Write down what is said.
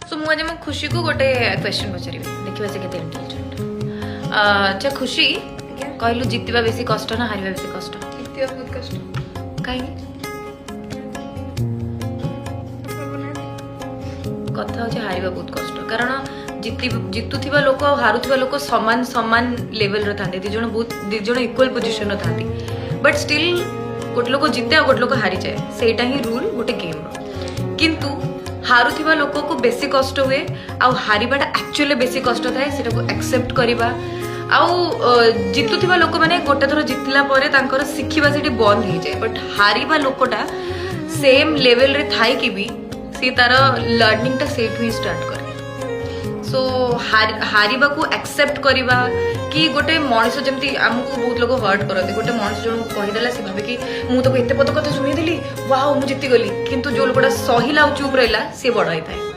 सो मुझे मो खुशी को गोटे क्वेश्चन पचारि देखिए से केते इंटेलिजेंट। अच्छा खुशी कहलु जितवा बेसी कष्ट ना हारिबा बेसी कष्ट? जितिया बहुत कष्ट। कहीं कथा हूँ हारिबा बहुत कष्ट कारण जितुवा लोक हारुवा लोक समान समान लेवल था दिजन बहुत दिजन इक्वल पोजिशन था बट स्टिल गोटे लोक जिते गोटे लोक हारी जाए सेटा ही रूल गोटे गेम रो किंतु हारुवा लोक को बेसी कष्ट हुए आ हारिबाटा एक्चुअली बेसी कष्ट थाए सेटा को एक्सेप्ट करबा आउ जितुवा लोक मैंने गोटे थर जितला परे तांकर शिखिबा सेठी बंद हो जाए बट हारिबा लोकटा सेम लेवल रे थाई कि भी सी तार लर्निंग टा सेठ ही स्टार्ट करे। सो हारिबा को एक्सेप्ट करबा कि गोटे मनीष जमती आमको बहुत लोग हर्ट करते गोटे मनीष जन कहीदेला सी भावे कि मुझे एत पद कथा शुणीदेली वाओ मुझे जीती गली किंतु जो लोकटा सहिला चुप रहा सी बड़ होता है।